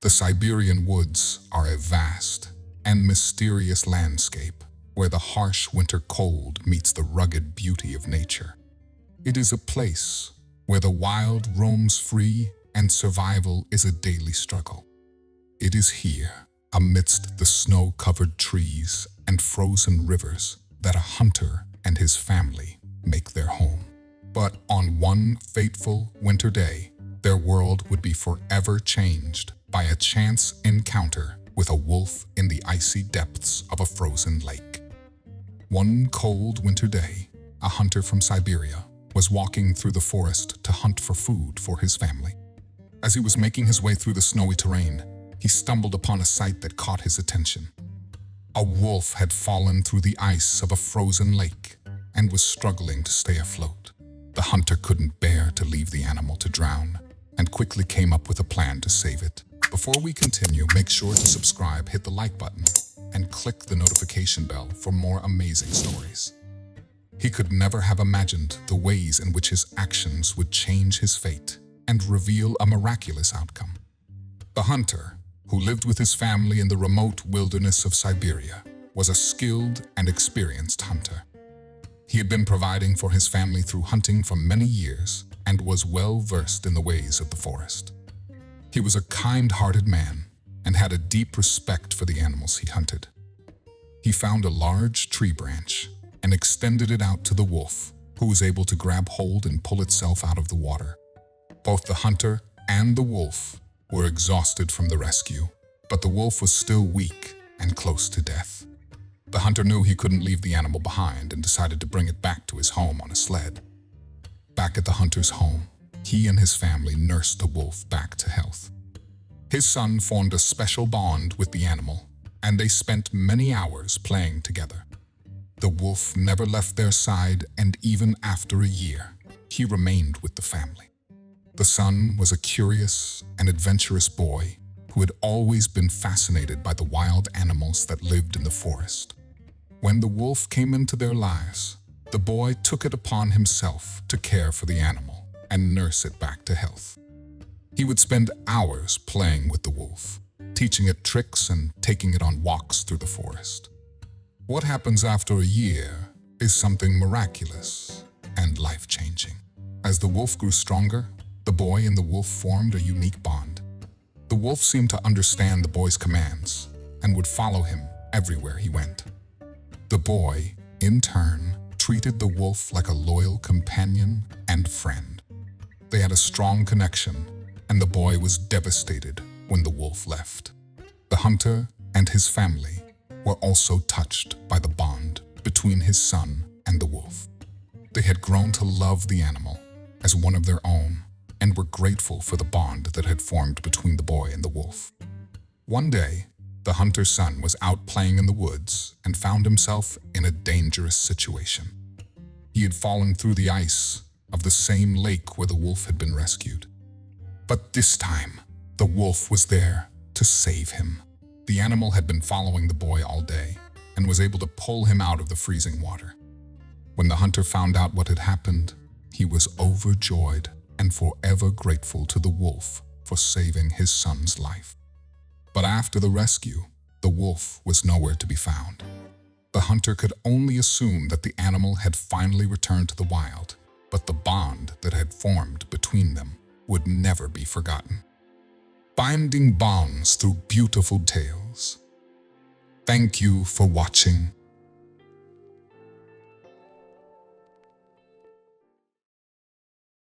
The Siberian woods are a vast and mysterious landscape where the harsh winter cold meets the rugged beauty of nature. It is a place where the wild roams free and survival is a daily struggle. It is here, amidst the snow-covered trees and frozen rivers, that a hunter and his family make their home. But on one fateful winter day, their world would be forever changed by a chance encounter with a wolf in the icy depths of a frozen lake. One cold winter day, a hunter from Siberia was walking through the forest to hunt for food for his family. As he was making his way through the snowy terrain, he stumbled upon a sight that caught his attention. A wolf had fallen through the ice of a frozen lake and was struggling to stay afloat. The hunter couldn't bear to leave the animal to drown and quickly came up with a plan to save it. Before we continue, make sure to subscribe, hit the like button, and click the notification bell for more amazing stories. He could never have imagined the ways in which his actions would change his fate and reveal a miraculous outcome. The hunter, who lived with his family in the remote wilderness of Siberia, was a skilled and experienced hunter. He had been providing for his family through hunting for many years and was well versed in the ways of the forest. He was a kind-hearted man and had a deep respect for the animals he hunted. He found a large tree branch and extended it out to the wolf, who was able to grab hold and pull itself out of the water. Both the hunter and the wolf were exhausted from the rescue, but the wolf was still weak and close to death. The hunter knew he couldn't leave the animal behind and decided to bring it back to his home on a sled. Back at the hunter's home, he and his family nursed the wolf back to health. His son formed a special bond with the animal, and they spent many hours playing together. The wolf never left their side, and even after a year, he remained with the family. The son was a curious and adventurous boy who had always been fascinated by the wild animals that lived in the forest. When the wolf came into their lives, the boy took it upon himself to care for the animal and nurse it back to health. He would spend hours playing with the wolf, teaching it tricks and taking it on walks through the forest. What happens after a year is something miraculous and life-changing. As the wolf grew stronger, the boy and the wolf formed a unique bond. The wolf seemed to understand the boy's commands and would follow him everywhere he went. The boy, in turn, treated the wolf like a loyal companion and friend. They had a strong connection, and the boy was devastated when the wolf left. The hunter and his family were also touched by the bond between his son and the wolf. They had grown to love the animal as one of their own and were grateful for the bond that had formed between the boy and the wolf. One day, the hunter's son was out playing in the woods and found himself in a dangerous situation. He had fallen through the ice of the same lake where the wolf had been rescued. But this time, the wolf was there to save him. The animal had been following the boy all day and was able to pull him out of the freezing water. When the hunter found out what had happened, he was overjoyed and forever grateful to the wolf for saving his son's life. But after the rescue, the wolf was nowhere to be found. The hunter could only assume that the animal had finally returned to the wild, but the bond that had formed between them would never be forgotten. Binding bonds through beautiful tales. Thank you for watching.